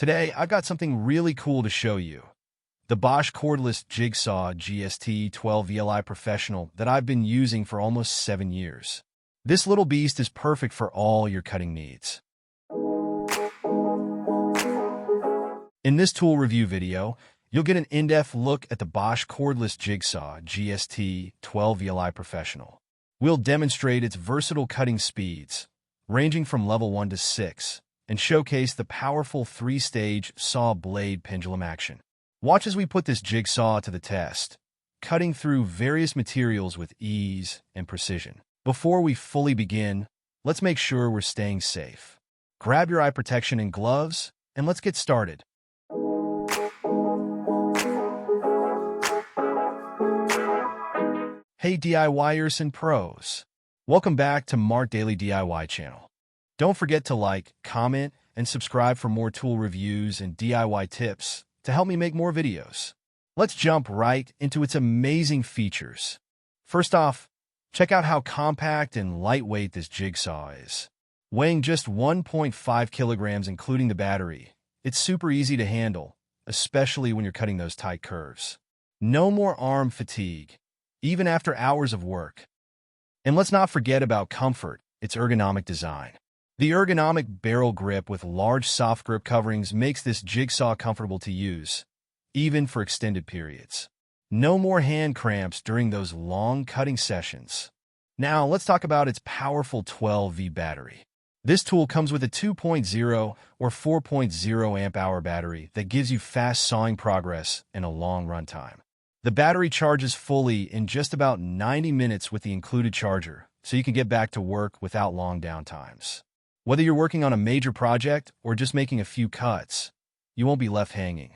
Today, I've got something really cool to show you. The Bosch Cordless Jigsaw GST 12v Professional that I've been using for almost 7 years. This little beast is perfect for all your cutting needs. In this tool review video, you'll get an in-depth look at the Bosch Cordless Jigsaw GST 12v Professional. We'll demonstrate its versatile cutting speeds, ranging from level 1 to 6, and showcase the powerful 3-stage saw blade pendulum action. Watch as we put this jigsaw to the test, cutting through various materials with ease and precision. Before we fully begin, let's make sure we're staying safe. Grab your eye protection and gloves, and let's get started. Hey DIYers and pros! Welcome back to Mark Daily DIY channel. Don't forget to like, comment, and subscribe for more tool reviews and DIY tips to help me make more videos. Let's jump right into its amazing features. First off, check out how compact and lightweight this jigsaw is. Weighing just 1.5 kilograms including the battery, it's super easy to handle, especially when you're cutting those tight curves. No more arm fatigue, even after hours of work. And let's not forget about comfort, its ergonomic design. The ergonomic barrel grip with large soft grip coverings makes this jigsaw comfortable to use, even for extended periods. No more hand cramps during those long cutting sessions. Now, let's talk about its powerful 12V battery. This tool comes with a 2.0 or 4.0 amp-hour battery that gives you fast sawing progress and a long runtime. The battery charges fully in just about 90 minutes with the included charger, so you can get back to work without long downtimes. Whether you're working on a major project or just making a few cuts, you won't be left hanging.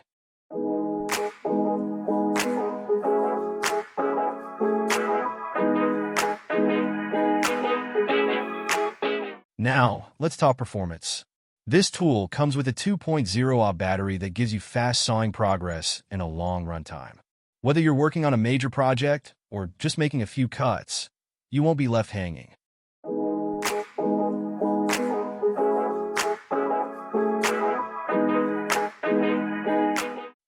Now, let's talk performance. This tool comes with a 2.0 battery that gives you fast sawing progress and a long runtime. Whether you're working on a major project or just making a few cuts, you won't be left hanging.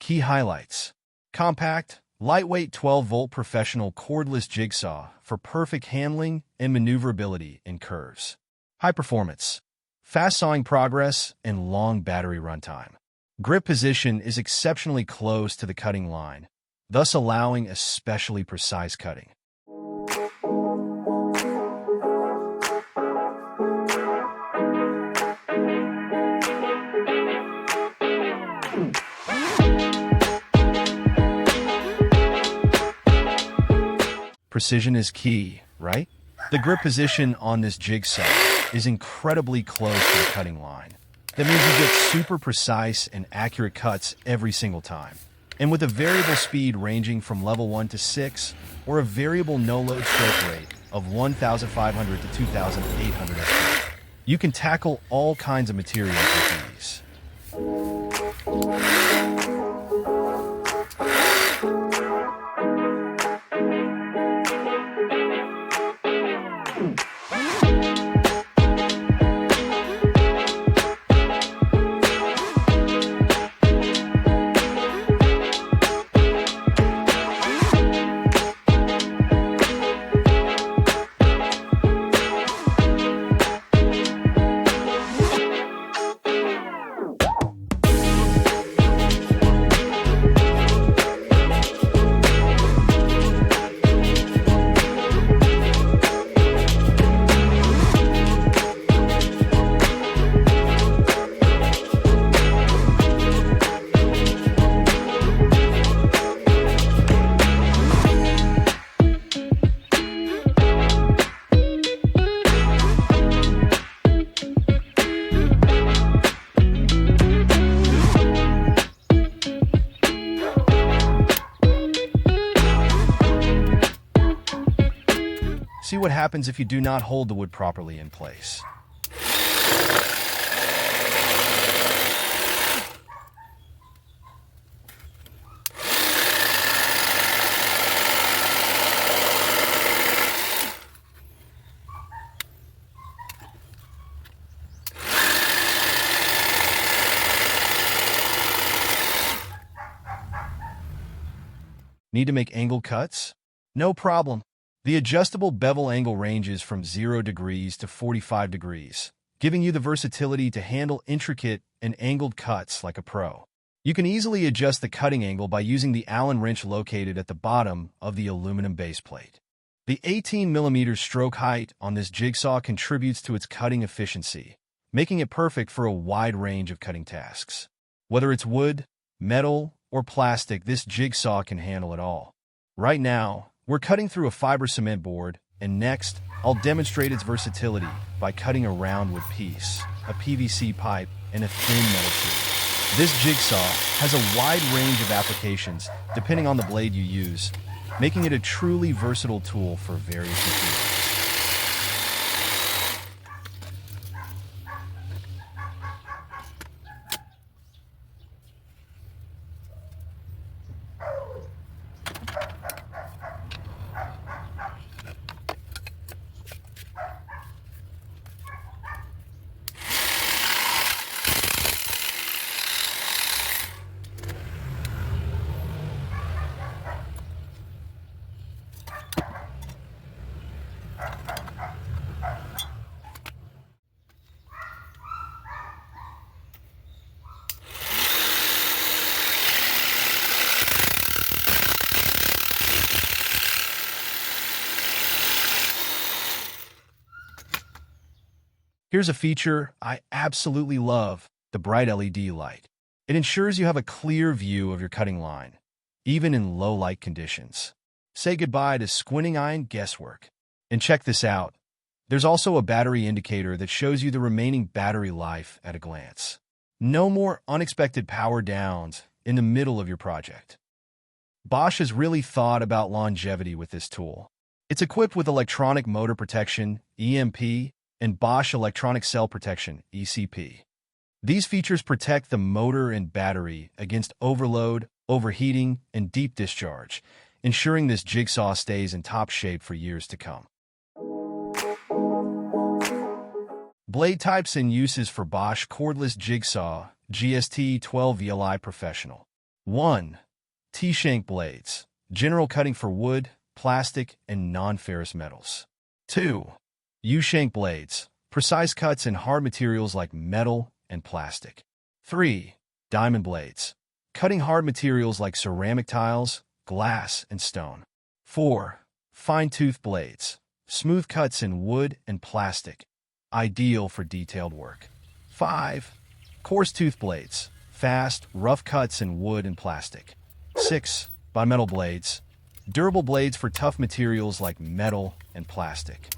Key highlights: compact, lightweight 12-volt professional cordless jigsaw for perfect handling and maneuverability in curves. High performance, fast sawing progress, and long battery runtime. Grip position is exceptionally close to the cutting line, thus allowing especially precise cutting. Precision is key, right? The grip position on this jigsaw is incredibly close to the cutting line. That means you get super precise and accurate cuts every single time. And with a variable speed ranging from level 1 to 6, or a variable no-load stroke rate of 1,500 to 2,800 FPS, you can tackle all kinds of materials with ease. See what happens if you do not hold the wood properly in place. Need to make angled cuts? No problem. The adjustable bevel angle ranges from 0 degrees to 45 degrees, giving you the versatility to handle intricate and angled cuts like a pro. You can easily adjust the cutting angle by using the Allen wrench located at the bottom of the aluminum base plate. The 18mm stroke height on this jigsaw contributes to its cutting efficiency, making it perfect for a wide range of cutting tasks. Whether it's wood, metal, or plastic, this jigsaw can handle it all. Right now, we're cutting through a fiber cement board, and next, I'll demonstrate its versatility by cutting a round wood piece, a PVC pipe, and a thin metal tube. This jigsaw has a wide range of applications depending on the blade you use, making it a truly versatile tool for various materials. Here's a feature I absolutely love, the bright LED light. It ensures you have a clear view of your cutting line, even in low light conditions. Say goodbye to squinting eye and guesswork. And check this out. There's also a battery indicator that shows you the remaining battery life at a glance. No more unexpected power downs in the middle of your project. Bosch has really thought about longevity with this tool. It's equipped with electronic motor protection, EMP, and Bosch electronic cell protection, ECP. These features protect the motor and battery against overload, overheating, and deep discharge, ensuring this jigsaw stays in top shape for years to come. Blade types and uses for Bosch Cordless Jigsaw GST 12v Professional. 1. T-shank blades, general cutting for wood, plastic, and non-ferrous metals. 2. U-shank blades, precise cuts in hard materials like metal and plastic. 3. Diamond blades, cutting hard materials like ceramic tiles, glass, and stone. 4. Fine-tooth blades, smooth cuts in wood and plastic, ideal for detailed work. 5. Coarse tooth blades, fast, rough cuts in wood and plastic. 6. Bimetal blades, durable blades for tough materials like metal and plastic.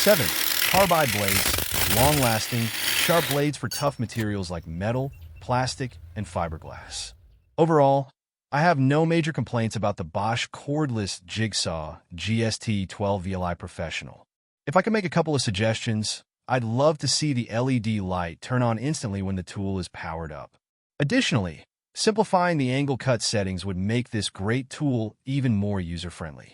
7. Carbide blades, long-lasting, sharp blades for tough materials like metal, plastic, and fiberglass. Overall, I have no major complaints about the Bosch Cordless Jigsaw GST 12v Professional. If I could make a couple of suggestions, I'd love to see the LED light turn on instantly when the tool is powered up. Additionally, simplifying the angle cut settings would make this great tool even more user-friendly.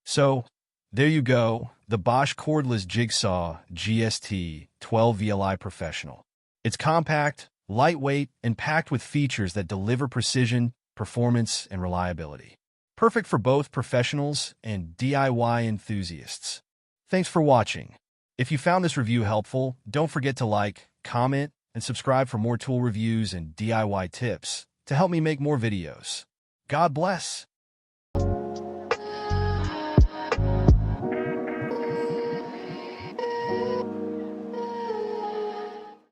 So, there you go, the Bosch Cordless Jigsaw GST 12v Professional. It's compact, lightweight, and packed with features that deliver precision, performance, and reliability. Perfect for both professionals and DIY enthusiasts. Thanks for watching. If you found this review helpful, don't forget to like, comment, and subscribe for more tool reviews and DIY tips to help me make more videos. God bless.